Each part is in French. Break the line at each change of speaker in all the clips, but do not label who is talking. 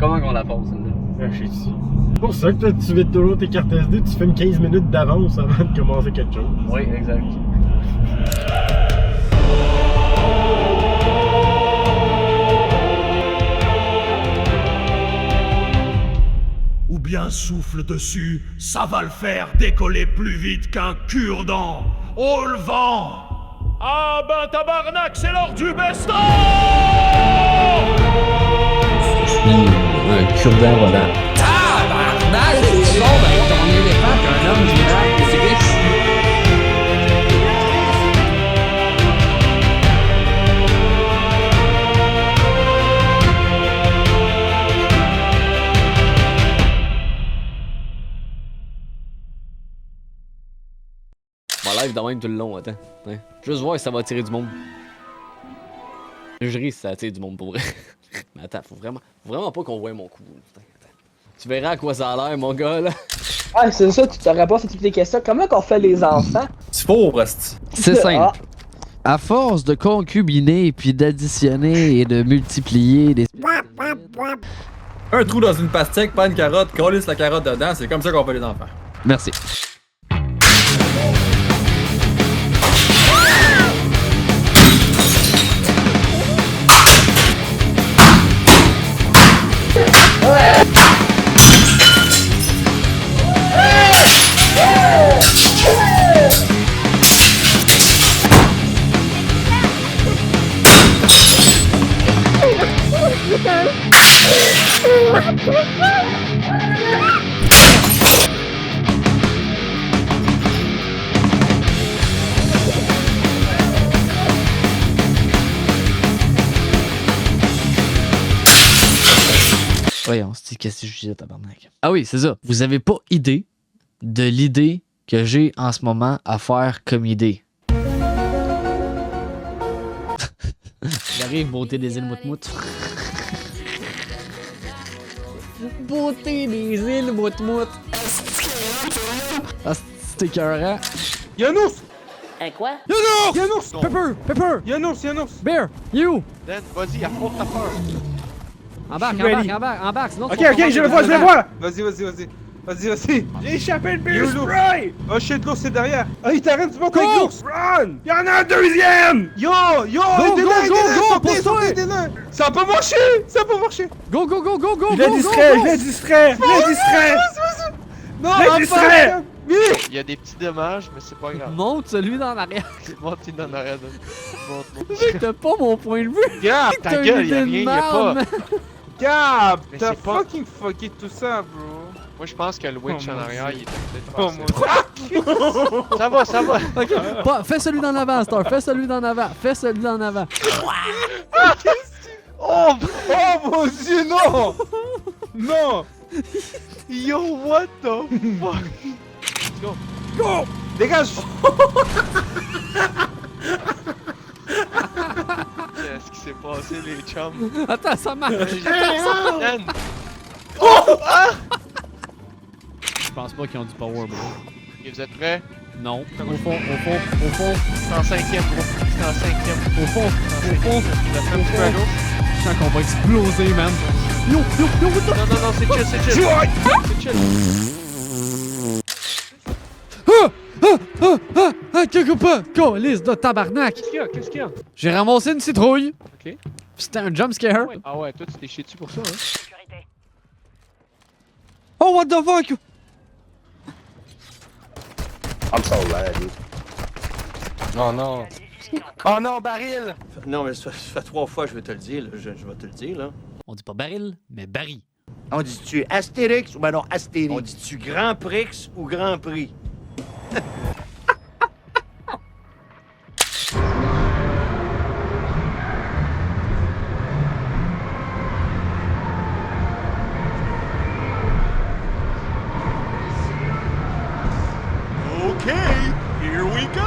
Comment qu'on la pose, celle-là?
Je sais ici. C'est pour ça que toi, tu vides toujours tes cartes SD, tu fais une 15 minutes d'avance avant de commencer quelque chose.
Oui, exact.
Ou bien souffle dessus, ça va le faire décoller plus vite qu'un cure-dent. Oh le vent! Ah ben tabarnak, c'est l'heure du best-of!
Je suis un cure-dent volant.
Tabarnak, c'est bon, ben ton éléphant qu'un homme girafe, c'est riche.
Mon live de même tout le long, attends. Ouais. Juste voir si ça va attirer du monde. Je ris si ça attire du monde pour vrai. Mais attends, faut vraiment pas qu'on voie mon coup. Attends. Tu verras à quoi ça a l'air, mon gars, là.
Ouais, c'est ça, tu te réponds à toutes les questions. Comment qu'on fait les enfants?
C'est pauvre, esti.
C'est simple.
Ah.
À force de concubiner, puis d'additionner et de multiplier des...
Un trou dans une pastèque, pas une carotte, collisse la carotte dedans, c'est comme ça qu'on fait les enfants.
Merci. Voyons, c'est qu'est-ce que je disais, tabarnak. Ah oui, c'est ça. Vous avez pas idée de l'idée que j'ai en ce moment à faire comme idée. J'arrive, beauté des îles Moutmout. Beauté des îles Moutmout. Ah, c'était écœurant.
Y'a un ours!
Un quoi?
Y'a un ours!
Pepper!
Y'a un ours!
Bear! You!
Dan, vas-y, affronte ta peur!
Embarque, sinon
Ok, je le vois! Vas-y! J'ai échappé le bear spray! Oh shit, l'ours c'est derrière! Ah, il t'arrête de monter avec l'ours! Run! Y'en a un deuxième! Yo!
Go! Pousse-toi!
Ça a pas marché!
Go!
Je l'ai distrait! Non,
Il y a des petits dommages, mais c'est pas grave.
Monte celui dans l'arrière.
Monte dans l'arrière de...
Mec, t'as pas mon point de vue.
Gab, ta gueule, y'a rien, y'a pas.
Gab!
Mais
T'as
c'est pas-
fucking fucké tout ça, bro!
Moi, je pense que le winch
Oh,
en
mon
arrière,
Dieu.
il était peut-être
Oh
passé. Ça va.
Ok, fais celui d'en avant, Star. Fais celui d'en avant.
Oh!
mon dieu, non! Non!
Yo, what the fuck?
Go! Dégage!
Qu'est-ce qui s'est passé, les chums?
Attends, ça marche.
Dan!
Je pense pas qu'ils ont du power, bro.
Et vous êtes prêts?
Non. Au fond.
C'est en cinquième, bro. C'est en cinquième.
Au fond.
Vous êtes prêts un petit peu à gauche?
Je sens qu'on va exploser, man. Yo,
Non, c'est chill. C'est chill.
Quelque pas! Calice de tabarnak!
Qu'est-ce qu'il y a?
J'ai ramassé une citrouille.
Ok.
C'était un jump scare.
Ah ouais, toi, tu t'es chié dessus pour ça, hein?
Oh, what the fuck?
I'm so loud, dude.
Oh non.
Oh non, baril! Non, mais ça fait 3 fois que je vais te le dire, là. Je vais te le dire, là.
On dit pas baril, mais baril.
On dit-tu Astérix ou ben non Astérix? On dit-tu Grand Prix ou Grand Prix?
Okay, here we go!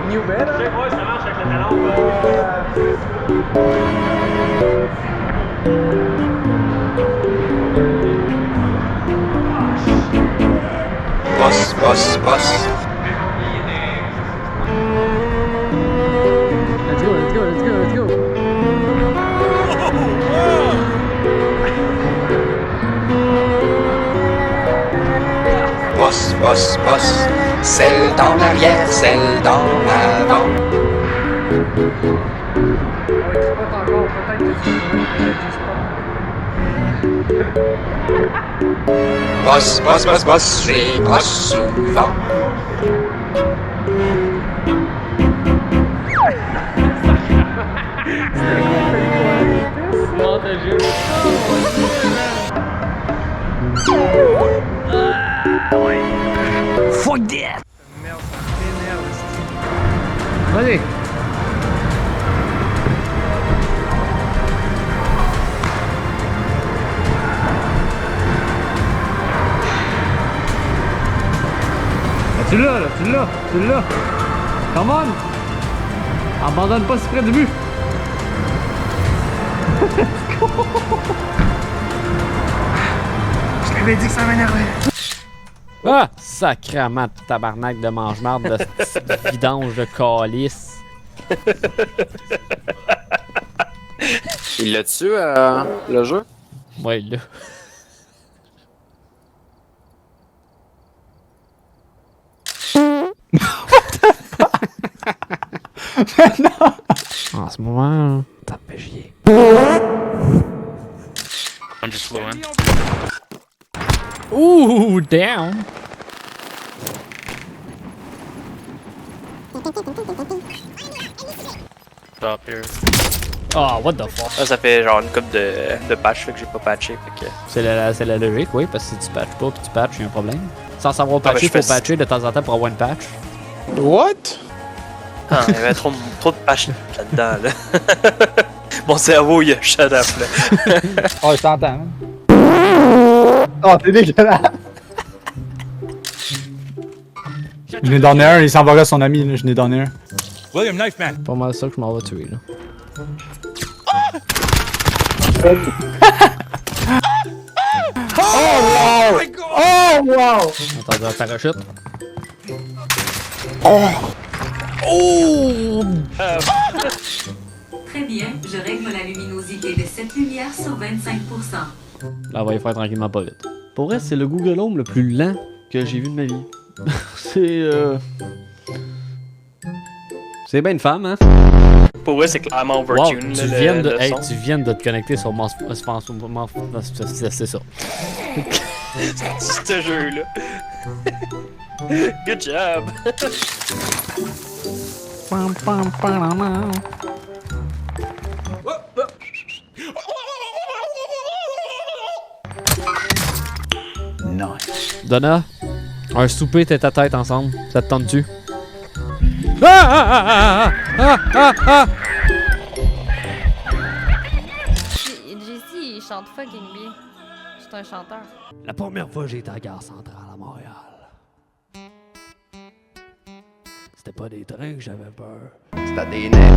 New Beta? Ça marche avec
Boss.
Let's go.
Boss. Celle dans l'arrière, celle dans l'avant. Boss, j'ai brosse souvent.
Fuck that! Vas-y! Tu l'as! Come on! Abandonne pas si près du but! Je t'avais dit que ça m'énervait! Ah! Sacrement tabarnak de mange-marde de ce vidange de calice!
Il l'a tué, le jeu?
Ouais, là. En ce moment, t'as me fait chier.
I'm just fluent.
Ooh, damn!
Stop here.
Oh, what the fuck?
Ça fait genre une coupe de patch, fait que j'ai pas patché, fait que...
C'est la logique, oui, parce que si tu patches pas puis tu patches, y'a un problème. Sans savoir
Ah,
patcher,
ben,
faut patcher de temps en temps pour avoir une patch.
What? Ah, il y avait trop de patch là-dedans, là. Mon cerveau, il a shut up, là.
Oh, je t'entends.
Oh, t'es dégueulasse! Je n'ai donné un, il s'en va à son ami, là. Je n'ai donné un.
William Knifeman.
Pas mal ça que je m'en vais tuer, là.
Oh wow!
Attends, parachute.
Très bien, je règle la luminosité de cette lumière sur 25%.
Là, on va y faire tranquillement pas vite. Pour vrai, c'est le Google Home le plus lent que j'ai vu de ma vie. C'est bien une femme, hein?
Pour eux, c'est clairement
Wow,
overtune,
tu
là,
viens
le son.
tu viens de te connecter sur mon... C'est ça.
Ce jeu-là. Good job. Donna, un souper tête à tête ensemble, ça te tente-tu?
JC, il chante fucking bien. C'est un chanteur.
La première fois que j'ai été à la gare centrale à Montréal, c'était pas des trains que j'avais peur.
C'était des nez.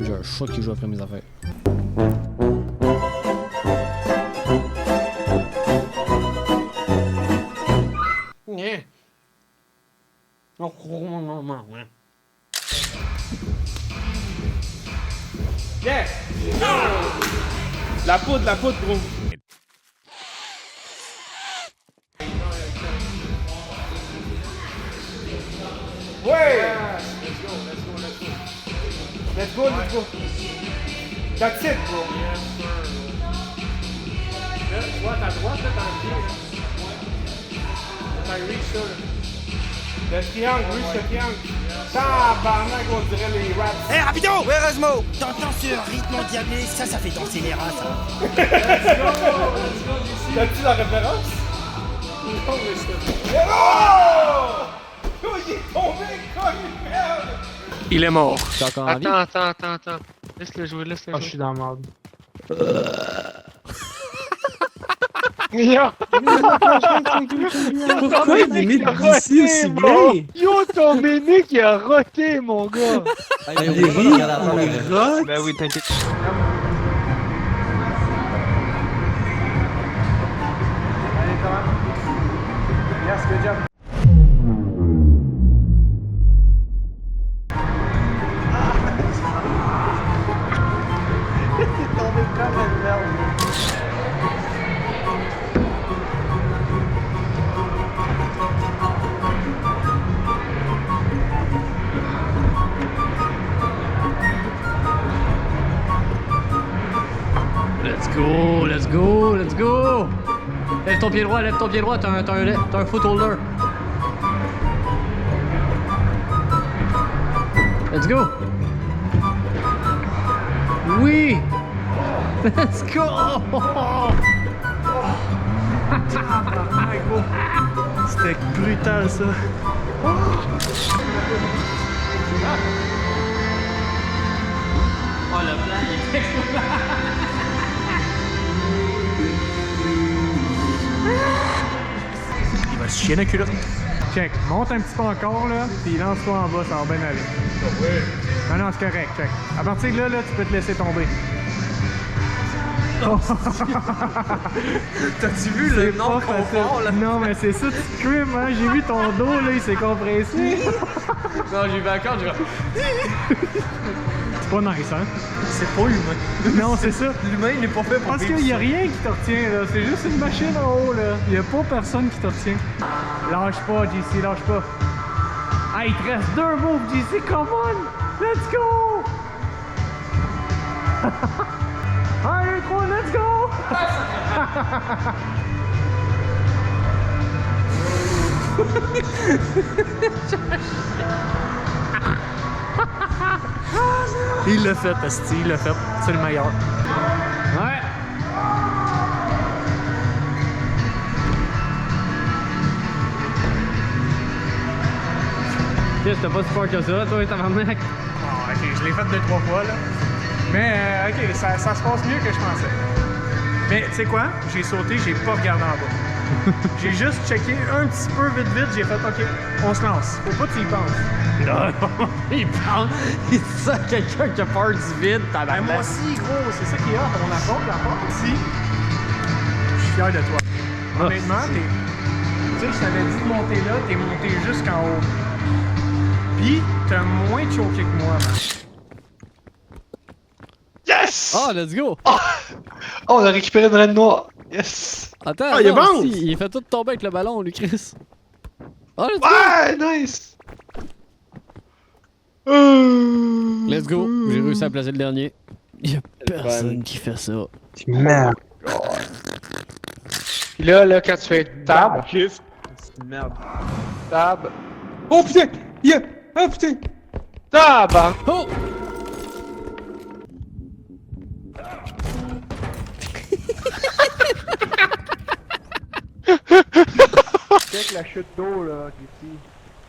J'ai un chat qui joue après mes affaires.
Yes! La poudre, gros. Ouais! Let's go. That's it, bro. Tu vois, à droite, là, dans le pied, là. T'as reach ça, là. Le triangle, reach le triangle. Tabarnak, on dirait les raps.
Hé, rapido! Ouais, Erasmo!
T'entends ce rythme endiablé, ça fait danser les rats, ça.
T'as-tu la référence? Non, mais c'est... Oh! Oh, il est tombé comme une merde!
Il est mort.
T'es encore en vie?
Attends. Laisse-le jouer.
Je suis dans le mode.
Pourquoi il est mis d'ici aussi bien?
Yo, ton Ménic, il a roté, mon gars!
Il rit,
Ben oui, t'inquiète.
Yes, good job. T'es tombé comme une merde.
Let's go, let's go, let's go! Lève ton pied droit, t'as un foot holder. Let's go! Oui! Let's go!
C'était brutal ça.
Oh, le plan, il est
Il va se chier la culotte. Check, monte un petit peu encore là, puis lance-toi en bas, ça va bien aller. Non, non, c'est correct, check. À partir de là, tu peux te laisser tomber. Oh.
T'as-tu vu le nom de confort là?
Non, mais c'est ça, tu crimes, hein? J'ai vu ton dos là, il s'est compressé.
Non, j'ai vu encore,
C'est pas nice, hein?
C'est pas humain.
Non, c'est ça.
L'humain, il est pas fait pour
Parce qu'il y a rien qui te retient, là. C'est juste une machine en haut, là. Il y a pas personne qui te retient. Lâche pas, JC, lâche pas. Ah, il te reste 2 moves, JC, come on! Let's go! 1, 2, 3, let's go! Il l'a fait, Asti, il l'a fait. C'est le meilleur. Ouais!
Qu'est-ce que t'as pas si fort que ça, toi, tabarnak?
Bon, ok, je l'ai fait 2-3 fois, là. Mais, ok, ça se passe mieux que je pensais. Mais, tu sais quoi? J'ai sauté, j'ai pas regardé en bas. J'ai juste checké un petit peu vite, j'ai fait, ok, on se lance. Faut pas que tu y penses.
Non, il pense. Il dit ça à quelqu'un qui a peur du vide,
Ben,
tabarnak.
moi aussi, gros, c'est ça qui est hot. On apporte la porte ici. Je suis fier de toi. Honnêtement, tu sais, je t'avais dit de monter là, t'es monté jusqu'en haut. Pis, t'as moins choqué que moi, man.
Yes!
Oh, let's go!
Oh, on a récupéré une reine noire. Yes!
Attends,
Ah, il est
non,
bon!
si, il fait tout tomber avec le ballon, lui, Chris. Oh, let's go!
Ouais, nice!
Let's go! J'ai réussi à placer le dernier. Y'a personne qui fait ça.
Merde.
Pis là, quand tu fais tab,
C'est une merde.
tab,
Oh putain! Yeah! Oh putain!
tab! Hein.
Oh!
Check la chute d'eau, là, ici.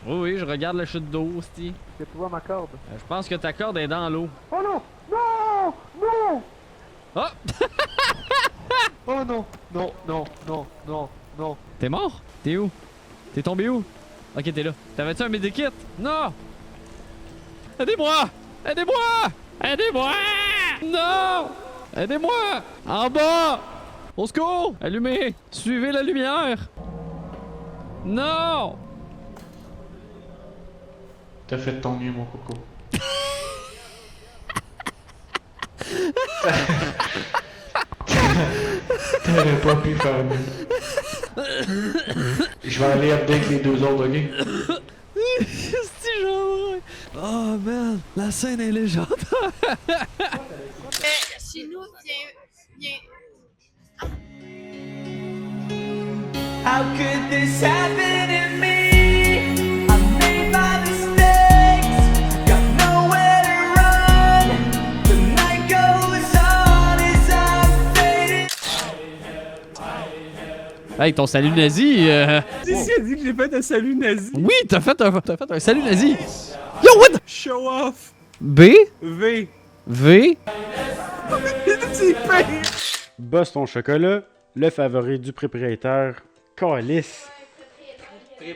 Oui, oui, je regarde la chute d'eau, Sti.
Est-ce que tu vois ma corde?
Je pense que ta corde est dans l'eau.
Oh non! Non! Non!
Oh!
Oh non! Non, non, non, non, non.
T'es mort? T'es où? T'es tombé où? Ok, t'es là. T'avais-tu un medikit? Non! Aidez-moi! Aidez-moi! Aidez-moi! Non! Aidez-moi! En bas! Au secours! Allumez! Suivez la lumière! Non!
T'as fait de ton mieux, mon coco. T'aurais pas pu faire mieux. Je vais aller update les 2 autres, ok?
C'est genre... Oh man, la scène est légendaire!
Chez nous, viens.
How could this happen to me? I made my mistakes, got nowhere to run. The night goes on as I'm fading.
Hey, ton salut nazi!
Ici, a dit que j'ai fait un salut nazi.
Oui, t'as fait un salut nazi! Yo, what the...
Show off.
B?
V.
V?
C'est fait.
Bosse ton chocolat,
le favori du propriétaire. Calice.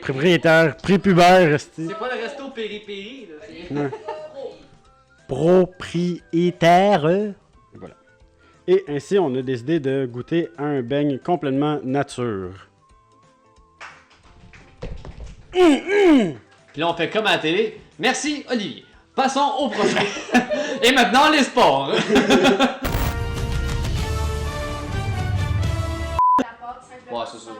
Propriétaire, prépubère, esti.
C'est pas le resto péripéri, là.
Ouais. Propriétaire. Voilà. Et ainsi, on a décidé de goûter à un beigne complètement nature.
Puis là, on fait comme à la télé. Merci, Olivier. Passons au prochain. Et maintenant, les sports. Ouais, c'est ça.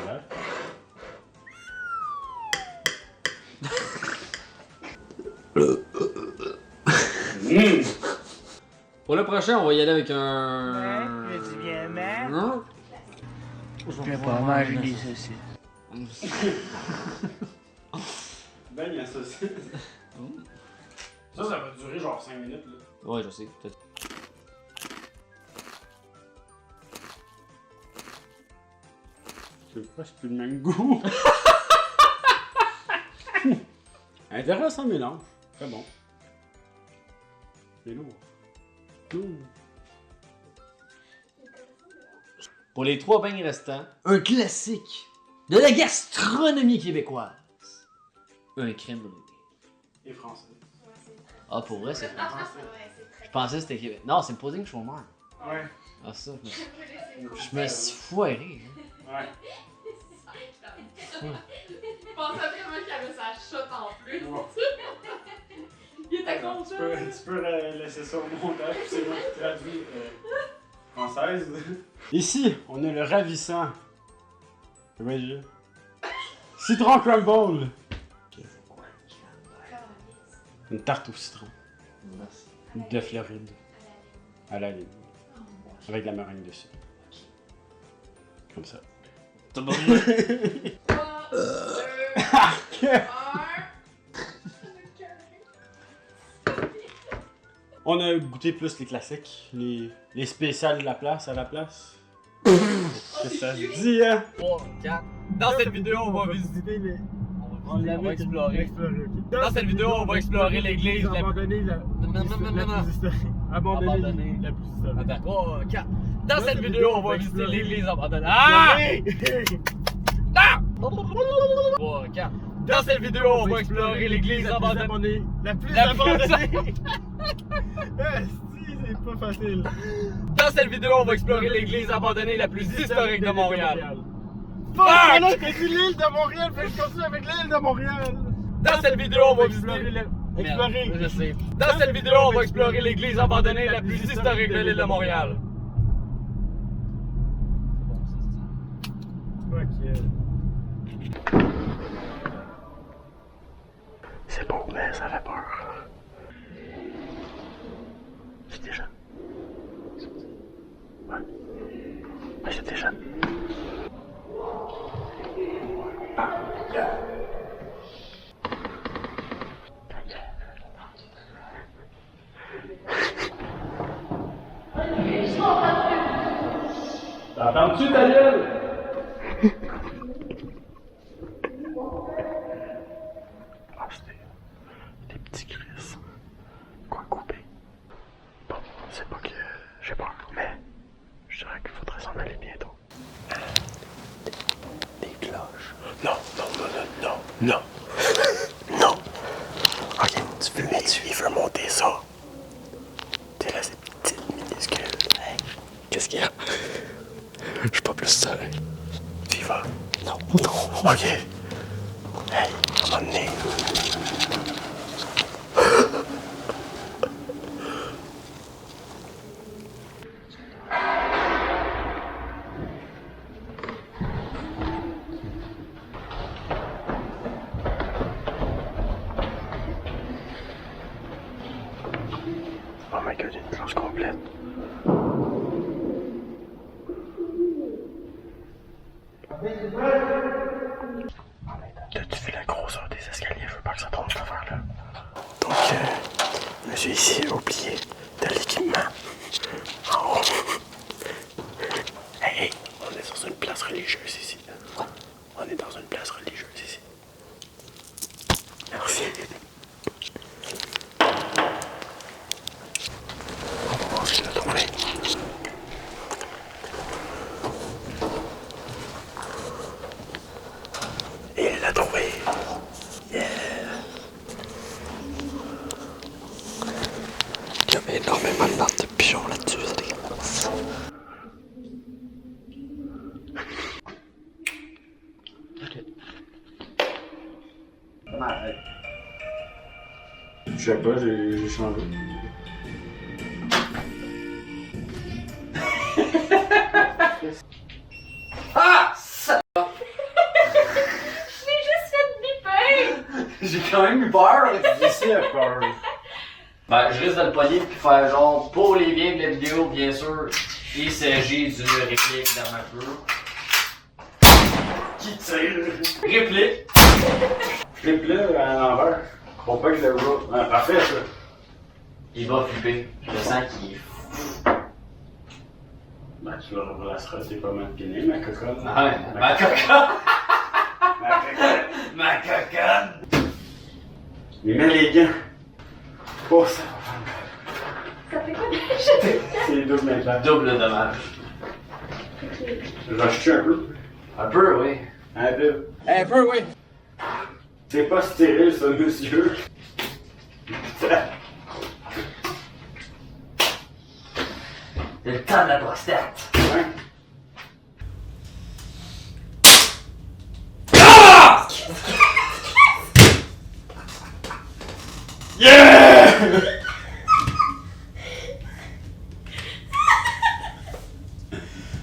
Voilà.
Pour le prochain, on va y aller avec un... Non?
Je vais pas manger des saucisses.
Ben, il y a ça aussi. Ça va durer genre 5 minutes, là.
Ouais, je sais. Peut-être.
C'est presque plus le même goût. Intéressant mélange. Très bon. C'est lourd.
Pour les 3 beignes restants, un classique de la gastronomie québécoise. Un crème brûlée.
Et français.
Ah, pour vrai, c'est français. Je pensais que c'était Québec. Non, c'est le pudding chômeur.
Ouais.
Ah, ça. Je me suis foiré.
Ouais.
Je pensais vraiment qu'il y avait sa shot en plus. Il était content.
Tu peux laisser ça au montage, puis c'est moi qui traduis française. Ici, on a le ravissant. Voyez. Citron crumble. Une tarte au citron. De Floride. À la ligne. Avec de la meringue dessus. Comme ça.
T'as bon.
On a goûté plus les classiques, les spéciales de la place à la place. Qu'est-ce que ça se dit, hein?
3, 4. Dans cette vidéo, on va visiter les... On va explorer. Dans cette vidéo, on va explorer l'église
Abandonner la plus historique. Abandonner la plus historique.
Attends, 3, 4. Dans cette vidéo, on va visiter l'église abandonnée. Ah! Ah! 3, 4. Dans cette vidéo, on va explorer l'église abandonnée.
La plus abandonnée! C'est pas facile.
Dans cette vidéo, on va explorer l'église abandonnée la plus historique de Montréal.
Fuck! Là, t'as dit l'île de Montréal, fait que je continue avec l'île de Montréal.
Dans cette vidéo, on va explorer
Explorer.
Je sais. Dans cette vidéo, on va explorer l'église abandonnée la plus historique de l'île de Montréal.
C'est beau, mais ça fait peur. C'était jeune. Ouais. Ouais, c'était jeune. T'entends-tu, ta gueule? Ah, c'était des petits cris. Quoi couper? Bon, c'est pas que j'ai peur, mais je dirais qu'il faudrait s'en aller bientôt. Des cloches. Non. Non. Ok, tu veux là-dessus. Il veut monter ça. T'es là, c'est petite minuscule. Hey, qu'est-ce qu'il y a? Je suis pas plus seul. Tu y vas? Non. Ok. Hey, à un moment donné. Oh my god, une planche complète. T'as-tu vu la grosseur des escaliers? Je veux pas que ça tombe cette affaire-là. Donc, monsieur ici a oublié de l'équipement en haut. Hey, on est dans une place religieuse ici. On est dans une place religieuse ici. Merci. On
Je sais pas, j'ai changé.
Ah! Ça... Je l'ai juste fait biper!
J'ai quand même eu peur. Ici, à peur. Ben, je risque de le pogner puis faire genre, pour les biens de la vidéo, bien sûr, il s'agit d'une réplique d'armature. Qui tire? Réplique!
Flip-le à l'envers. Pour pas que le roule. Ah, parfait, ça.
Il va flipper. Je sens qu'il est...
Ben, tu le replaceras, c'est pas mal piné, ma coconne.
Ouais, ma coconne!
Ma coconne!
Ma coconne!
Il met les gants. Oh, ça va faire mal.
Ça fait quoi déjà?
C'est double maintenant.
Double dommage.
Je vais acheter un peu.
Un peu, oui.
Un peu.
Un peu, oui.
C'est pas stérile, ça, monsieur.
C'est le temps de la prostate.
Ouais.
Ah!
Yeah!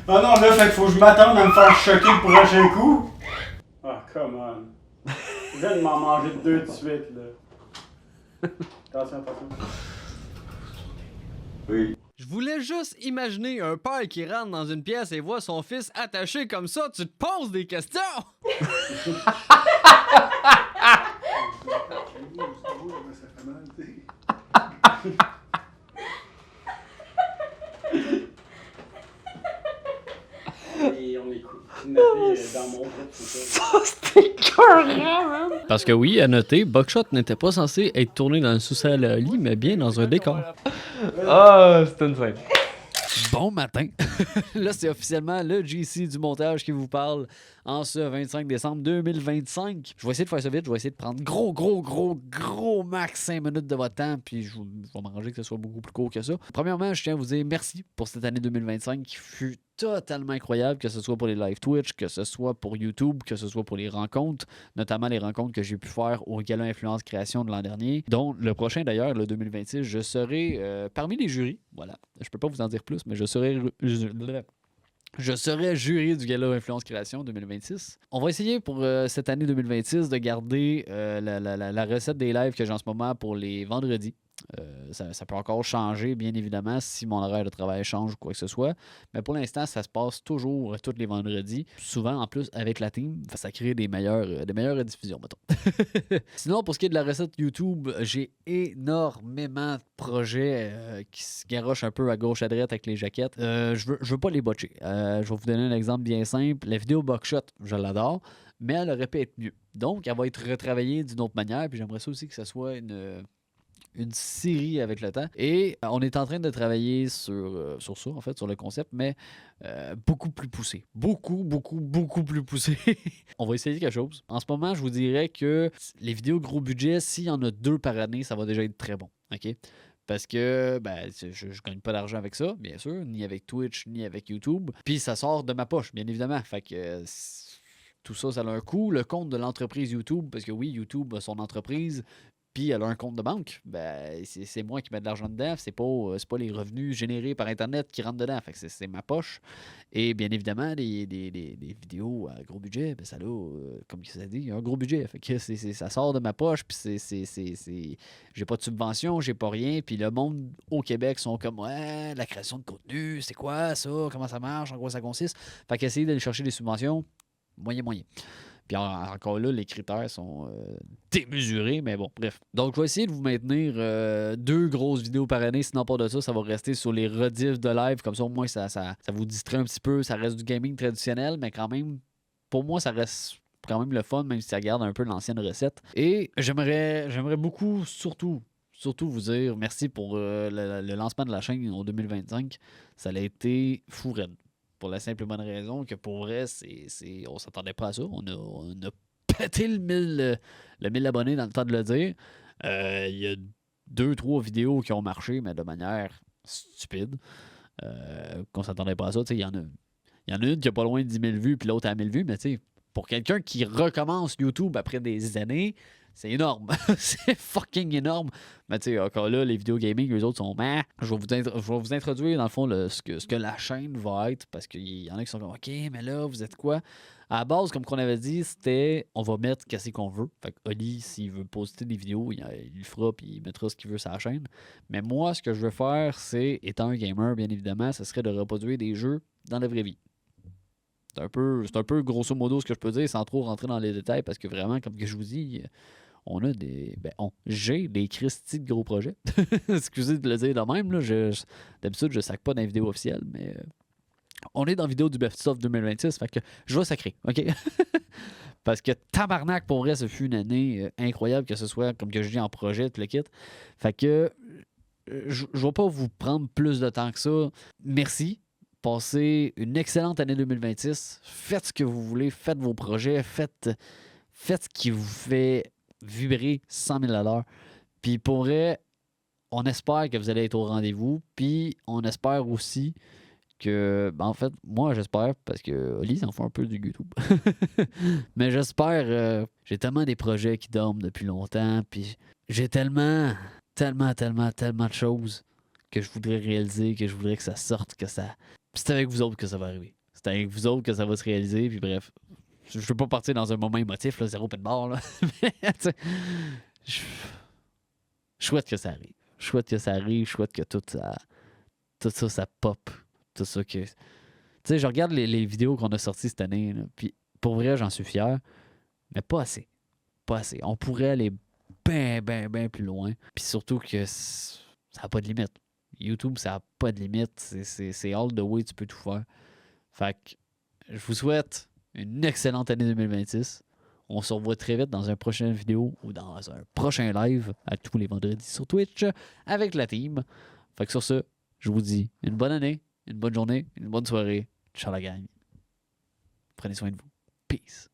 Oh non, là, fait qu'il faut que je m'attende à me faire choquer le prochain coup. Ah, come on. Je viens de m'en manger deux de suite, là. Attention, attention. Oui.
Je voulais juste imaginer un père qui rentre dans une pièce et voit son fils attaché comme ça. Tu te poses des questions!
Et on écoute. Dans mon groupe, c'est ça.
Ça, c'était carrément, man! Parce que oui, à noter, Buckshot n'était pas censé être tourné dans le sous-sol à lit, mais bien dans un décor.
Ah, c'est une scène.
Bon matin! Là, c'est officiellement le GC du montage qui vous parle en ce 25 décembre 2025. Je vais essayer de faire ça vite. Je vais essayer de prendre gros max 5 minutes de votre temps. Puis je vais m'arranger que ce soit beaucoup plus court que ça. Premièrement, je tiens à vous dire merci pour cette année 2025 qui fut totalement incroyable, que ce soit pour les live Twitch, que ce soit pour YouTube, que ce soit pour les rencontres, notamment les rencontres que j'ai pu faire au Gala Influence Création de l'an dernier, dont le prochain d'ailleurs, le 2026, je serai parmi les jurys. Voilà, je peux pas vous en dire plus, mais je serai jury du Gala Influence Création 2026. On va essayer pour cette année 2026 de garder la recette des lives que j'ai en ce moment pour les vendredis. Ça peut encore changer, bien évidemment, si mon horaire de travail change ou quoi que ce soit. Mais pour l'instant, ça se passe toujours tous les vendredis. Souvent, en plus, avec la team, ça crée des meilleures diffusions, mettons. Sinon, pour ce qui est de la recette YouTube, j'ai énormément de projets qui se garochent un peu à gauche, à droite avec les jaquettes. Je veux pas les botcher. Je vais vous donner un exemple bien simple. La vidéo Buckshot, je l'adore, mais elle aurait pu être mieux. Donc, elle va être retravaillée d'une autre manière. Puis j'aimerais ça aussi que ça soit une série avec le temps. Et on est en train de travailler sur ça, en fait, sur le concept, mais beaucoup plus poussé. Beaucoup plus poussé. On va essayer quelque chose. En ce moment, je vous dirais que les vidéos gros budget, s'il y en a 2 par année, ça va déjà être très bon. OK? Parce que je gagne pas d'argent avec ça, bien sûr, ni avec Twitch, ni avec YouTube. Puis ça sort de ma poche, bien évidemment. Fait que tout ça, ça a un coût. Le compte de l'entreprise YouTube, parce que oui, YouTube a son entreprise, puis elle a un compte de banque, c'est moi qui mets de l'argent dedans, c'est pas les revenus générés par Internet qui rentrent dedans, fait que c'est ma poche. Et bien évidemment, des vidéos à gros budget, ça a, comme ça dit, un gros budget, fait que ça sort de ma poche, puis j'ai pas de subvention, j'ai pas rien, puis le monde au Québec sont comme, ouais, la création de contenu, c'est quoi ça, comment ça marche, en quoi ça consiste, fait qu'essayer d'aller chercher des subventions, moyen. Puis encore là, les critères sont démesurés, mais bon, bref. Donc, je vais essayer de vous maintenir 2 grosses vidéos par année. Sinon, pas de ça va rester sur les rediffs de live. Comme ça, au moins, ça vous distrait un petit peu. Ça reste du gaming traditionnel, mais quand même, pour moi, ça reste quand même le fun, même si ça garde un peu l'ancienne recette. Et j'aimerais beaucoup, surtout vous dire merci pour le lancement de la chaîne en 2025. Ça a été fou raide. Pour la simple et bonne raison que pour vrai, on s'attendait pas à ça. On a pété le 1000 abonnés dans le temps de le dire. Il y a 2-3 vidéos qui ont marché, mais de manière stupide. Qu'on s'attendait pas à ça. Il y en a une qui a pas loin de 10 000 vues, puis l'autre à 1000 vues. Mais pour quelqu'un qui recommence YouTube après des années, c'est énorme. C'est fucking énorme. Mais tu sais, encore là, les vidéos gaming, eux autres sont meh. Je vais vous introduire, dans le fond, ce que la chaîne va être, parce qu'il y en a qui sont comme, OK, mais là, vous êtes quoi? À la base, comme qu'on avait dit, c'était, on va mettre qu'est-ce qu'on veut. Fait que Oli, s'il veut poster des vidéos, il le fera, puis il mettra ce qu'il veut sur la chaîne. Mais moi, ce que je veux faire, c'est, étant un gamer, bien évidemment, ce serait de reproduire des jeux dans la vraie vie. C'est un peu grosso modo ce que je peux dire sans trop rentrer dans les détails parce que vraiment, comme que je vous dis, on a des. J'ai des Christy de gros projets. Excusez de le dire de même. Là, d'habitude, je sac pas dans les vidéos officielles, mais on est dans la vidéo du Best of 2026, fait que je vais sacrer, OK? Parce que tabarnak, pour vrai, ce fut une année incroyable, que ce soit, comme que je dis, en projet, tout le kit. Fait que je vais pas vous prendre plus de temps que ça. Merci. Passez une excellente année 2026. Faites ce que vous voulez, faites vos projets, faites ce qui vous fait vibrer 100 000 $. Puis pour vrai, on espère que vous allez être au rendez-vous. Puis on espère aussi que, en fait, moi j'espère, parce que Oli en fait un peu du YouTube. Mais j'espère, j'ai tellement des projets qui dorment depuis longtemps. Puis j'ai tellement de choses que je voudrais réaliser, que je voudrais que ça sorte, que ça... C'est avec vous autres que ça va arriver. C'est avec vous autres que ça va se réaliser. Puis bref, je veux pas partir dans un moment émotif, là, zéro open bar. Là. Mais, je souhaite que ça arrive. Je souhaite que ça arrive. Je souhaite que tout ça, ça pop. Tout ça que... Tu sais, je regarde les vidéos qu'on a sorties cette année. Là, puis pour vrai, j'en suis fier. Mais pas assez. Pas assez. On pourrait aller bien plus loin. Puis surtout que ça n'a pas de limite. YouTube, ça n'a pas de limite. C'est all the way, tu peux tout faire. Fait que je vous souhaite une excellente année 2026. On se revoit très vite dans une prochaine vidéo ou dans un prochain live à tous les vendredis sur Twitch avec la team. Fait que sur ce, je vous dis une bonne année, une bonne journée, une bonne soirée. Ciao la gang. Prenez soin de vous. Peace.